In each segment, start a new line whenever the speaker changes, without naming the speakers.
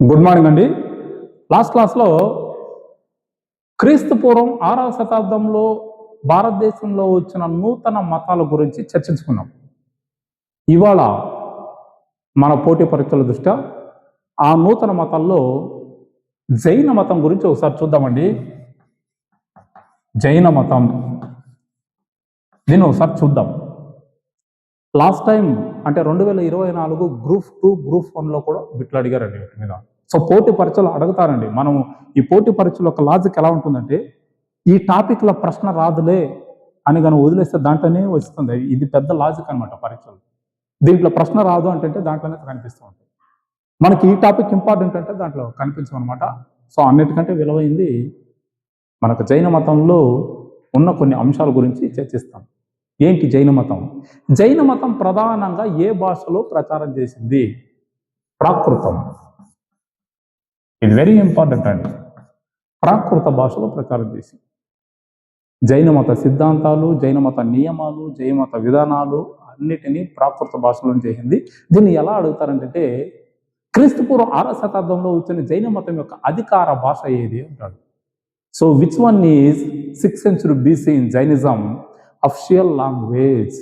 Good morning అండి. Last క్లాస్లో క్రీస్తు పూర్వం 6వ శతాబ్దంలో భారతదేశంలో వచ్చిన నూతన మతాల గురించి చర్చించుకున్నాం. ఇవాళ మన పోటీ పరీక్షల దృష్ట్యా ఆ నూతన మతాల్లో జైన మతం గురించి ఒకసారి చూద్దామండి. జైన మతం దీన్ని ఒకసారి చూద్దాం. లాస్ట్ టైం అంటే 2024 గ్రూప్ 2 గ్రూప్ 1లో కూడా బిట్లు అడిగారండి వీటి మీద. సో పోటీ పరీక్షలు అడుగుతారండి. మనం ఈ పోటీ పరీక్షల యొక్క లాజిక్ ఎలా ఉంటుందంటే, ఈ టాపిక్ల ప్రశ్న రాదులే అని కానీ వదిలేస్తే దాంట్లోనే వస్తుంది. ఇది పెద్ద లాజిక్ అనమాట పరీక్షలు. దీంట్లో ప్రశ్న రాదు అంటే దాంట్లోనే కనిపిస్తూ ఉంటుంది. మనకి ఈ టాపిక్ ఇంపార్టెంట్ అంటే దాంట్లో కనిపించమన్నమాట. సో అన్నిటికంటే విలువైంది మనకు జైన మతంలో ఉన్న కొన్ని అంశాల గురించి చర్చిస్తాం. ఏంటి జైన మతం? జైన మతం ప్రధానంగా ఏ భాషలో ప్రచారం చేసింది? ప్రాకృతం. ఇది వెరీ ఇంపార్టెంట్ అండి. ప్రాకృత భాషలో ప్రచారం చేసింది. జైన మత సిద్ధాంతాలు, జైన మత నియమాలు, జైన మత విధానాలు అన్నిటినీ ప్రాకృత భాషలో చేసింది. దీన్ని ఎలా అడుగుతారంటే, క్రీస్తుపూర్వం 6వ శతాబ్దంలో వచ్చిన జైన మతం యొక్క అధికార భాష ఏది అంటాడు. So which one is 6th century BC in Jainism official language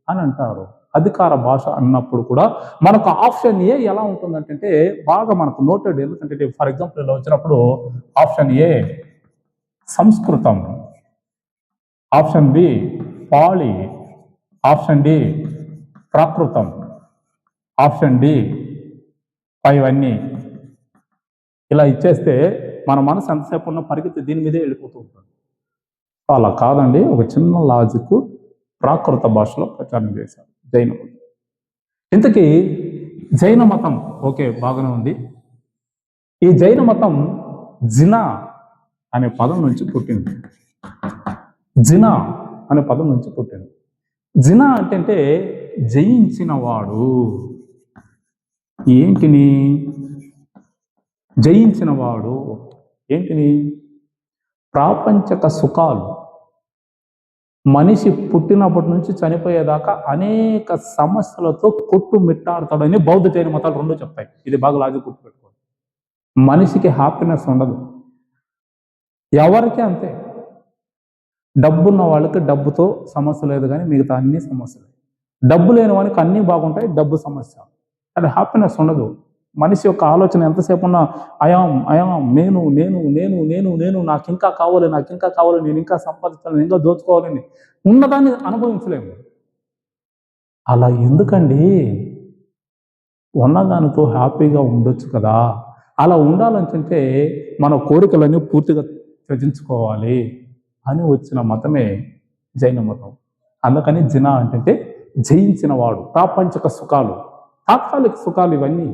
అని అంటారు. అధికార భాష అన్నప్పుడు కూడా మనకు ఆప్షన్ ఏ ఎలా ఉంటుందంటే బాగా మనకు నోటెడ్. ఎందుకంటే ఫర్ ఎగ్జాంపుల్ ఇలా వచ్చినప్పుడు ఆప్షన్ ఏ సంస్కృతం, ఆప్షన్ బి పాళి, ఆప్షన్ డి ప్రాకృతం, ఆప్షన్ డి పైవన్నీ ఇలా ఇచ్చేస్తే మన మనసు ఎంతసేపు ఉన్న పరిగెత్తి దీని మీదే వెళ్ళిపోతూ ఉంటుంది. అలా కాదండి, ఒక చిన్న లాజిక్ ప్రాకృత భాషలో ప్రచారం చేశారు జైన మతం. ఇంతకీ జైన మతం ఓకే బాగానే ఉంది. ఈ జైన మతం జినా అనే పదం నుంచి పుట్టింది. జినా అనే పదం నుంచి పుట్టింది. జినా అంటే జయించిన వాడు. ఏంటిని జయించిన వాడు? ఏంటిని? ప్రాపంచక సుఖాలు. మనిషి పుట్టినప్పటి నుంచి చనిపోయేదాకా అనేక సమస్యలతో కొట్టుమిట్టాడతాడని బౌద్ధ జైన మతాలు రెండూ చెప్తాయి. ఇది బాగా లాజిక్ గుర్తుపెట్టుకోండి. మనిషికి హ్యాపీనెస్ ఉండదు, ఎవరికి అంతే. డబ్బున్న వాళ్ళకి డబ్బుతో సమస్య లేదు, కానీ మిగతా అన్ని సమస్యలు. డబ్బు లేని వానికి అన్నీ బాగుంటాయి, డబ్బు సమస్య. అది హ్యాపీనెస్ ఉండదు. మనిషి యొక్క ఆలోచన ఎంతసేపు ఉన్నా అయాం అయాం, నేను నేను నేను నేను నేను నాకు ఇంకా కావాలి, నాకు ఇంకా కావాలి, నేను ఇంకా సంపాదించాలి, ఇంకా దోచుకోవాలని. ఉన్నదాన్ని అనుభవించలేము. అలా ఎందుకండి? ఉన్నదానితో హ్యాపీగా ఉండొచ్చు కదా. అలా ఉండాలంటే మన కోరికలన్నీ పూర్తిగా త్యజించుకోవాలి అని వచ్చిన మతమే జైన మతం. అందుకని జినా అంటే జయించిన వాడు. ప్రాపంచక సుఖాలు, తాత్కాలిక సుఖాలు ఇవన్నీ.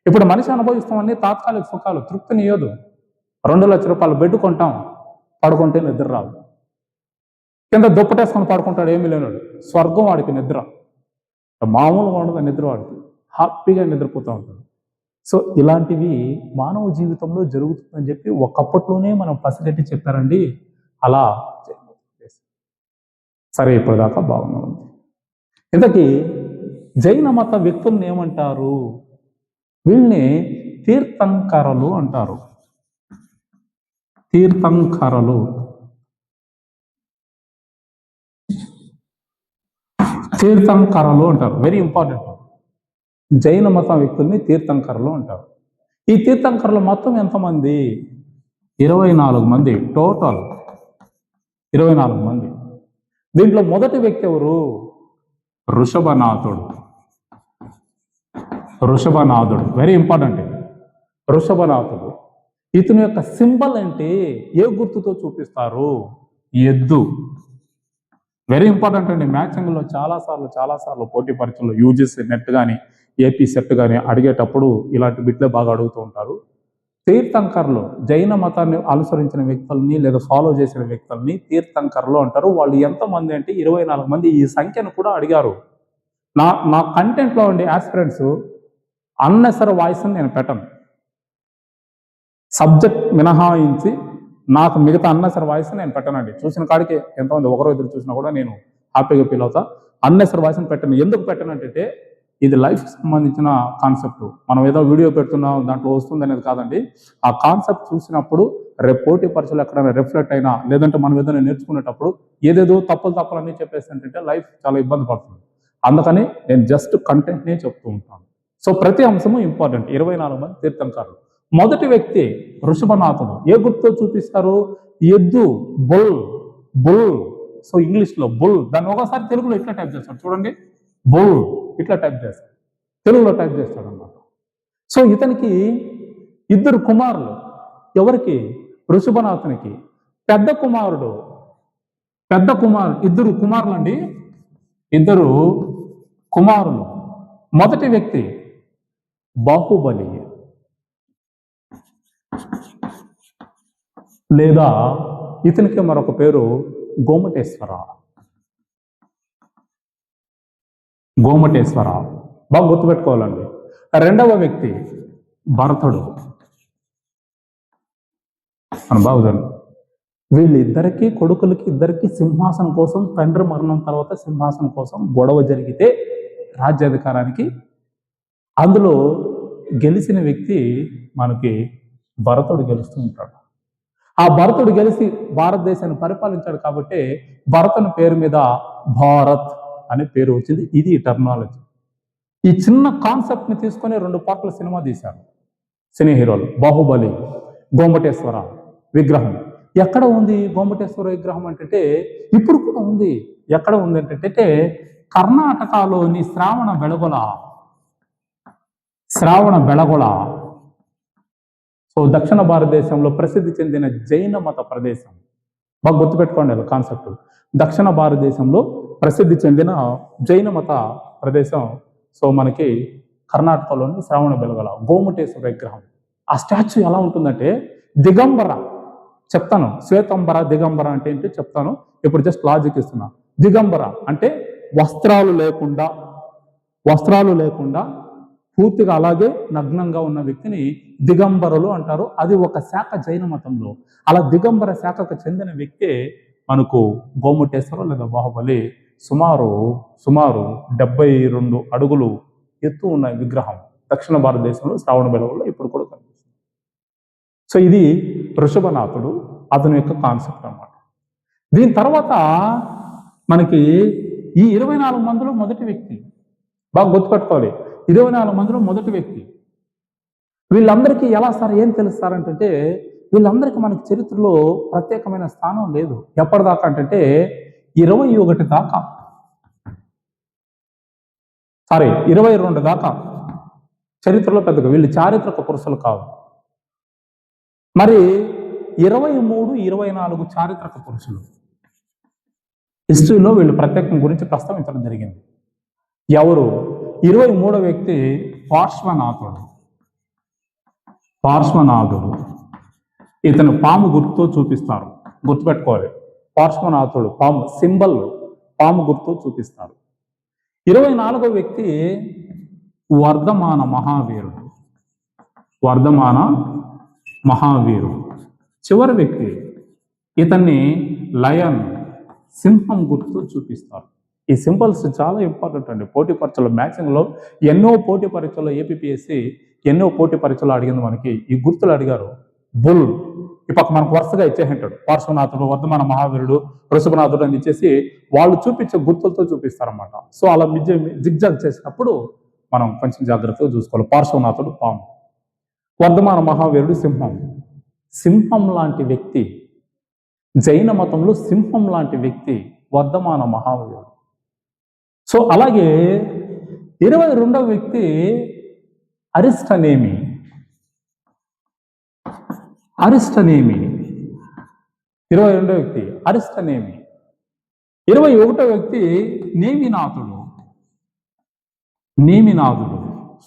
ఇప్పుడు మనిషి అనుభవిస్తామన్నీ తాత్కాలిక సుఖాలు, తృప్తినియదు. 2 లక్షల రూపాయలు బెడ్ కొంటాం, పడుకుంటే నిద్ర రాదు. కింద దుప్పటేసుకొని పడుకుంటాడు ఏమీ లేనాడు, స్వర్గం వాడికి నిద్ర. మామూలుగా ఉండదు నిద్ర, వాడికి హ్యాపీగా నిద్రపోతూ ఉంటాడు. సో ఇలాంటివి మానవ జీవితంలో జరుగుతుందని చెప్పి ఒకప్పట్లోనే మనం పసిగట్టి చెప్పారండి. అలా సరే ఇప్పటిదాకా బాగానే ఉంది. ఇంతకీ జైన మత వ్యక్తులను ఏమంటారు? వీళ్ళని తీర్థంకరలు అంటారు. తీర్థంకరలు. తీర్థంకరలు అంటారు. Very important. జైన మత వ్యక్తుల్ని తీర్థంకరలు అంటారు. ఈ తీర్థంకరలు మొత్తం ఎంతమంది? 24 మంది టోటల్. 24 మంది. దీంట్లో మొదటి వ్యక్తి ఎవరు? ఋషభనాథుడు. ఋషభనాథుడు వెరీ ఇంపార్టెంట్. ఋషభనాథుడు. ఇతని యొక్క సింబల్ అంటే ఏ గుర్తుతో చూపిస్తారు? ఎద్దు. వెరీ ఇంపార్టెంట్ అండి. మ్యాచింగ్లో చాలాసార్లు పోటీ పరీక్షల్లో యూజీసీ నెట్ కానీ ఏపీ సెట్ కానీ అడిగేటప్పుడు ఇలాంటి బిట్లే బాగా అడుగుతూ ఉంటారు. తీర్థంకర్లు జైన మతాన్ని అనుసరించిన వ్యక్తుల్ని లేదా ఫాలో చేసిన వ్యక్తుల్ని తీర్థంకర్లు అంటారు. వాళ్ళు ఎంతమంది అంటే 24 మంది. ఈ సంఖ్యను కూడా అడిగారు. నా కంటెంట్లో ఉండే ఆస్పిరెంట్స్ అన్నెసరీ వాయిస్ నేను పెట్టను. సబ్జెక్ట్ మినహాయించి నాకు మిగతా అన్నెసరీ వాయిస్ నేను పెట్టనండి. చూసిన కాడికి ఎంతమంది ఒకరో ఇద్దరు చూసినా కూడా నేను హ్యాపీగా ఫీల్ అవుతా. అన్నెసరీ వాయిస్ని పెట్టను. ఎందుకు పెట్టనంటే ఇది లైఫ్కి సంబంధించిన కాన్సెప్ట్. మనం ఏదో వీడియో పెడుతున్నాం దాంట్లో వస్తుంది అనేది కాదండి. ఆ కాన్సెప్ట్ చూసినప్పుడు రేపు పోటీ పరీక్షలు ఎక్కడైనా రిఫ్లెక్ట్ అయినా, లేదంటే మనం ఏదైనా నేర్చుకునేటప్పుడు ఏదేదో తప్పులు అన్నీ చెప్పేస్తుంటే లైఫ్ చాలా ఇబ్బంది పడుతుంది. అందుకని నేను జస్ట్ కంటెంట్నే చెప్తూ ఉంటాను. సో ప్రతి అంశము ఇంపార్టెంట్. 24 మంది తీర్థంకారులు. మొదటి వ్యక్తి వృషభనాథుడు. ఏ గుర్తుతో చూపిస్తారు? ఎద్దు, బుల్. బుల్. సో ఇంగ్లీష్లో బుల్. దాన్ని ఒకసారి తెలుగులో ఇట్లా టైప్ చేస్తాడు చూడండి, బుల్. ఇట్లా టైప్ చేస్తాడు, తెలుగులో టైప్ చేస్తాడు అన్నమాట. సో ఇతనికి ఇద్దరు కుమారులు. ఎవరికి? వృషభనాథునికి. పెద్ద కుమారుడు ఇద్దరు కుమారులు అండి, ఇద్దరు కుమారులు. మొదటి వ్యక్తి బాహుబలి లేదా ఇతనికి మరొక పేరు గోమటేశ్వర. బాగా గుర్తుపెట్టుకోవాలండి. రెండవ వ్యక్తి భరతుడు. మన బాగుదండి. వీళ్ళిద్దరికీ కొడుకులకి ఇద్దరికి సింహాసనం కోసం, తండ్రి మరణం తర్వాత సింహాసనం కోసం గొడవ జరిగితే రాజ్యాధికారానికి అందులో గెలిచిన వ్యక్తి మనకి భరతుడు గెలుస్తూ ఉంటాడు. ఆ భరతుడు గెలిచి భారతదేశాన్ని పరిపాలించాడు కాబట్టి భరతుని పేరు మీద భారత్ అనే పేరు వచ్చింది. ఇది టెర్మినాలజీ. ఈ చిన్న కాన్సెప్ట్ ని తీసుకొని 2 పార్ట్ల సినిమా తీశారు సినీ హీరోలు. బాహుబలి, గోమటేశ్వర విగ్రహం. ఎక్కడ ఉంది గోమటేశ్వర విగ్రహం అంటే ఇప్పుడు కూడా ఉంది. ఎక్కడ ఉంది అంటే కర్ణాటకలోని శ్రావణ బెళగొళ. సో దక్షిణ భారతదేశంలో ప్రసిద్ధి చెందిన జైన మత ప్రదేశం. బాగా గుర్తుపెట్టుకోండి కాన్సెప్ట్. దక్షిణ భారతదేశంలో ప్రసిద్ధి చెందిన జైన మత ప్రదేశం. సో మనకి కర్ణాటకలోని శ్రావణ బెళగొళ గోమటేశ్వర విగ్రహం. ఆ స్టాచ్యూ ఎలా ఉంటుందంటే దిగంబర. చెప్తాను, శ్వేతంబర దిగంబర అంటే ఏంటో చెప్తాను. ఇప్పుడు జస్ట్ లాజిక్ ఇస్తున్నా. దిగంబర అంటే వస్త్రాలు లేకుండా పూర్తిగా అలాగే నగ్నంగా ఉన్న వ్యక్తిని దిగంబరులు అంటారు. అది ఒక శాఖ జైన మతంలో. అలా దిగంబర శాఖకు చెందిన వ్యక్తే మనకు గోమటేశ్వర లేదా బాహుబలి. సుమారు 72 అడుగులు ఎత్తు ఉన్న విగ్రహం దక్షిణ భారతదేశంలో శ్రావణ బెళగొళలో ఇప్పుడు కూడా కనిపిస్తుంది. సో ఇది వృషభనాథుడు, అతని యొక్క కాన్సెప్ట్ అన్నమాట. దీని తర్వాత మనకి ఈ 24 మందిలో మొదటి వ్యక్తి. బాగా గుర్తుపెట్టుకోవాలి, 24 మందిలో మొదటి వ్యక్తి. వీళ్ళందరికీ ఎలా సార్ ఏం తెలుస్తారంటే వీళ్ళందరికీ మనకి చరిత్రలో ప్రత్యేకమైన స్థానం లేదు. ఎప్పటిదాకా అంటే 21 దాకా, 22 దాకా చరిత్రలో పెద్దగా వీళ్ళు చారిత్రక పురుషులు కాదు. మరి 23, 24 చారిత్రక పురుషులు. హిస్టరీలో వీళ్ళు ప్రత్యేకం గురించి ప్రస్తావించడం జరిగింది. ఎవరు? 23వ వ్యక్తి పార్శ్వనాథుడు. ఇతను పాము గుర్తుతో చూపిస్తారు, గుర్తుపెట్టుకోవాలి. పార్శ్వనాథుడు పాము సింబల్, పాము గుర్తుతో చూపిస్తారు. 24వ వ్యక్తి వర్ధమాన మహావీరుడు. చివరి వ్యక్తి ఇతన్ని లయన్, సింహం గుర్తుతో చూపిస్తారు. ఈ సింబల్స్ చాలా ఇంపార్టెంట్ అండి. పోటీ పరీక్షలు మ్యాచింగ్లో ఎన్నో పోటీ పరీక్షల్లో ఏపీఎస్సి ఎన్నో పోటీ పరీక్షలు అడిగింది మనకి. ఈ గుర్తులు అడిగారు. బుల్ ఇప్పటి మనకు వరుసగా ఇచ్చేసింటాడు. పార్శ్వనాథుడు, వర్ధమాన మహావీరుడు, వృషభనాథుడు అని ఇచ్చేసి వాళ్ళు చూపించే గుర్తులతో చూపిస్తారన్నమాట. సో అలా జిగ్జాగ్ చేసినప్పుడు మనం కొంచెం జాగ్రత్తగా చూసుకోవాలి. పార్శ్వనాథుడు పాము, వర్ధమాన మహావీరుడు సింహం లాంటి వ్యక్తి. జైన మతంలో సింహం లాంటి వ్యక్తి వర్ధమాన మహావీరుడు. సో అలాగే 22వ వ్యక్తి అరిస్టనేమి. 22వ వ్యక్తి అరిస్టనేమి. 21వ వ్యక్తి నేమినాథుడు.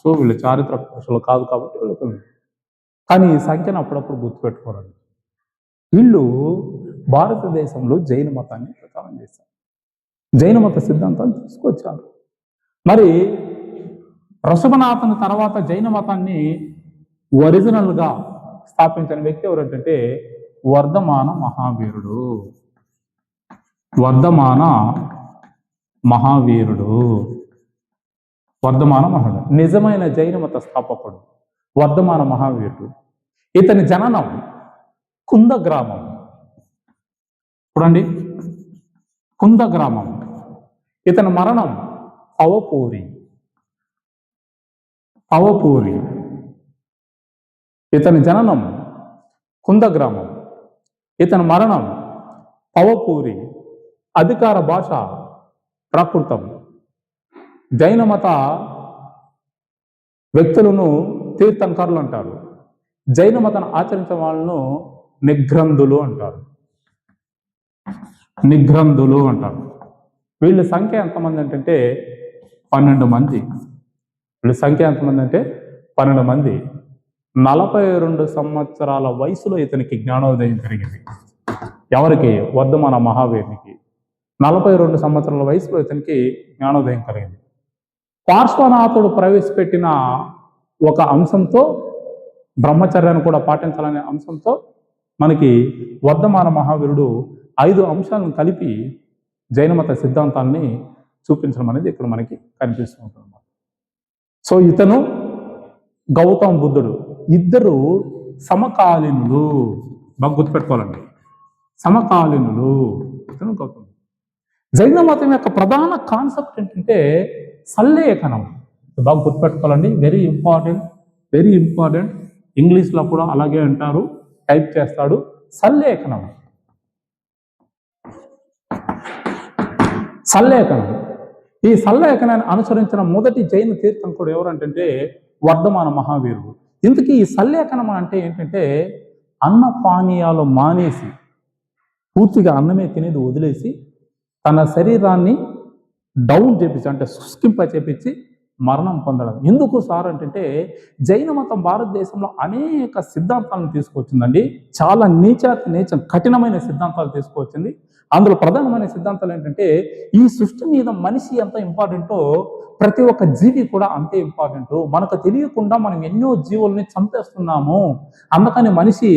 సో వీళ్ళు చారిత్రక పురుషులు కాదు కాబట్టి వీళ్ళకి, కానీ ఈ సంఖ్యను అప్పుడప్పుడు గుర్తుపెట్టుకోరండి. వీళ్ళు భారతదేశంలో జైన మతాన్ని ప్రచారం చేశారు, జైన మత సిద్ధాంతాన్ని తీసుకొచ్చారు. మరి వృషభనాథుని తర్వాత జైన మతాన్ని ఒరిజినల్గా స్థాపించిన వ్యక్తి ఎవరంటే వర్ధమాన మహావీరుడు. వర్ధమాన మహావీరుడు నిజమైన జైన మత స్థాపకుడు, వర్ధమాన మహావీరుడు. ఇతని జననం కుంద గ్రామం. చూడండి, కుంద గ్రామం. ఇతని మరణం పవపూరి. పవపూరి. ఇతని జననం కుంద గ్రామం, ఇతని మరణం పవపూరి. అధికార భాష ప్రాకృతం. జైన మత వ్యక్తులను తీర్థంకరులు అంటారు. జైన మతాన్ని ఆచరించే వాళ్ళను నిగ్రంథులు అంటారు. నిగ్రంథులు అంటారు. వీళ్ళ సంఖ్య ఎంతమంది అంటే 12 మంది. వీళ్ళ సంఖ్య ఎంతమంది అంటే 12 మంది. 42 సంవత్సరాల వయసులో ఇతనికి జ్ఞానోదయం జరిగింది. ఎవరికి? వర్ధమాన మహావీరునికి 42 సంవత్సరాల వయసులో ఇతనికి జ్ఞానోదయం కలిగింది. పార్శ్వనాథుడు ప్రవేశపెట్టిన ఒక అంశంతో, బ్రహ్మచర్యాన్ని కూడా పాటించాలనే అంశంతో మనకి వర్ధమాన మహావీరుడు 5 అంశాలను కలిపి జైనమత సిద్ధాంతాన్ని చూపించడం అనేది ఇక్కడ మనకి కనిపిస్తూ ఉంటుంది. సో ఇతను గౌతమ బుద్ధుడు ఇద్దరు సమకాలీనులు. బాగా గుర్తుపెట్టుకోవాలండి, సమకాలీనులు. ఇతను గౌతమ. జైన మతం యొక్క ప్రధాన కాన్సెప్ట్ ఏంటంటే సల్లేఖనం. బాగా గుర్తుపెట్టుకోవాలండి, వెరీ ఇంపార్టెంట్, వెరీ ఇంపార్టెంట్. ఇంగ్లీష్లో కూడా అలాగే అంటారు, టైప్ చేస్తాడు. సల్లేఖనం. సల్లేఖనం. ఈ సల్లేఖనాన్ని అనుసరించిన మొదటి జైన తీర్థంకుడు ఎవరంటే వర్ధమాన మహావీరుడు. ఇందుకు ఈ సల్లేఖనం అంటే ఏంటంటే అన్న పానీయాలు మానేసి, పూర్తిగా అన్నమే తినేది వదిలేసి, తన శరీరాన్ని డౌన్ చేపించి, అంటే శుష్కింప చేపించి మరణం పొందడం. ఎందుకు సార్ అంటే జైన మతం భారతదేశంలో అనేక సిద్ధాంతాలను తీసుకొచ్చిందండి. చాలా నీచం కఠినమైన సిద్ధాంతాలు తీసుకొచ్చింది. అందులో ప్రధానమైన సిద్ధాంతాలు ఏంటంటే ఈ సృష్టి మీద మనిషి ఎంత ఇంపార్టెంటో ప్రతి ఒక్క జీవి కూడా అంతే ఇంపార్టెంట్. మనకు తెలియకుండా మనం ఎన్నో జీవుల్ని చంపేస్తున్నాము. అందుకని మనిషి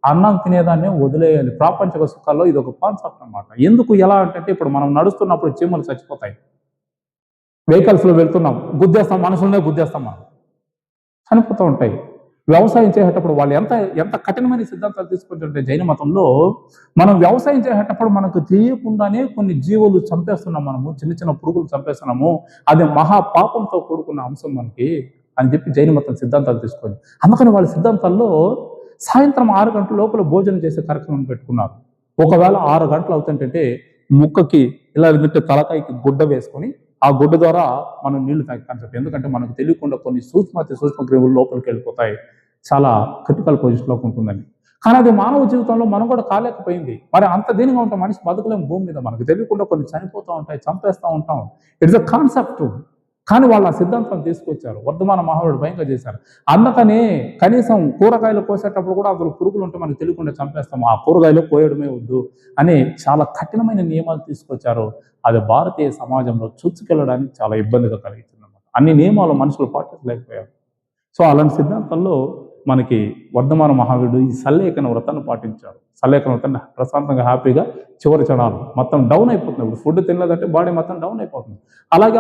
అన్నం తినేదాన్ని వదిలేయాలి. ప్రాపంచిక సుఖాల్లో ఇది ఒక కాన్సెప్ట్ అన్నమాట. ఎందుకు ఎలా అంటే ఇప్పుడు మనం నడుస్తున్నప్పుడు చీమలు చచ్చిపోతాయి. వెహికల్స్లో వెళ్తున్నాం, గుద్దేస్తాం, మనుషులనే గుద్దేస్తాం, మనం చనిపోతూ ఉంటాయి. వ్యవసాయం చేసేటప్పుడు వాళ్ళు ఎంత కఠినమైన సిద్ధాంతాలు తీసుకుంటుంటే జైన మతంలో మనం వ్యవసాయం చేసేటప్పుడు మనకు తెలియకుండానే కొన్ని జీవులు చంపేస్తున్నాం, మనము చిన్న చిన్న పురుగులు చంపేస్తున్నాము, అది మహాపాపంతో కూడుకున్న అంశం మనకి అని చెప్పి జైన మతం సిద్ధాంతాలు తీసుకుంది. అందుకని వాళ్ళ సిద్ధాంతాల్లో సాయంత్రం 6 గంటల లోపల భోజనం చేసే కార్యక్రమం పెట్టుకున్నారు. ఒకవేళ 6 గంటలు అవుతుంటే ముక్కకి ఇలా తలకాయకి గుడ్డ వేసుకొని ఆ గుడ్డ ద్వారా మనం నీళ్లు తాగే కాన్సెప్ట్. ఎందుకంటే మనకు తెలియకుండా కొన్ని సూక్ష్మ క్రిములు లోపలికి వెళ్ళిపోతాయి, చాలా క్రిటికల్ పొజిషన్లోకి ఉంటుందండి. కానీ అది మానవ జీవితంలో మనం కూడా కాలేకపోయింది. మరి అంత దీనిగా ఉంటాం, మనిషి బతుకులేము భూమి మీద. మనకు తెలియకుండా కొన్ని చనిపోతూ ఉంటాయి, చంపేస్తూ ఉంటాం. It's a concept. కానీ వాళ్ళు ఆ సిద్ధాంతం తీసుకొచ్చారు. వర్ధమాన మహావీరుడు భయంగా చేశారు. అందుకని కనీసం కూరగాయలు కోసేటప్పుడు కూడా అందులో పురుగులు ఉంటే మనకు తెలియకుండా చంపేస్తాము, ఆ కూరగాయలు కోయడమే వద్దు అని చాలా కఠినమైన నియమాలు తీసుకొచ్చారు. అది భారతీయ సమాజంలో చొచ్చుకెళ్ళడానికి చాలా ఇబ్బందిగా కలిగించింది అన్నమాట. అన్ని నియమాలు మనుషులు పాటించలేకపోయారు. సో అలాంటి సిద్ధాంతాల్లో మనకి వర్ధమాన మహావీరుడు ఈ సల్లేఖన వ్రతాన్ని పాటించారు. సల్లేఖన వ్రతాన్ని ప్రశాంతంగా హ్యాపీగా చివరి క్షణాలు మొత్తం డౌన్ అయిపోతుంది. ఇప్పుడు ఫుడ్ తినలేదంటే బాడీ మొత్తం డౌన్ అయిపోతుంది. అలాగే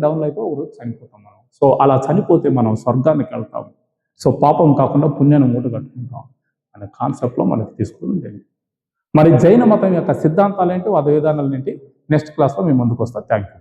డౌన్ అయిపోయి ఒక రోజు చనిపోతాం మనం. సో అలా చనిపోతే మనం స్వర్గానికి వెళ్తాం. సో పాపం కాకుండా పుణ్యాన్ని మూట కట్టుకుంటాం అనే కాన్సెప్ట్లో మనకి తీసుకోవడం జరిగింది. మరి జైన మతం యొక్క సిద్ధాంతాలు ఏంటి, వాద విధానాలు ఏంటి, నెక్స్ట్ క్లాస్లో మేము ముందుకు వస్తాం. Thank you.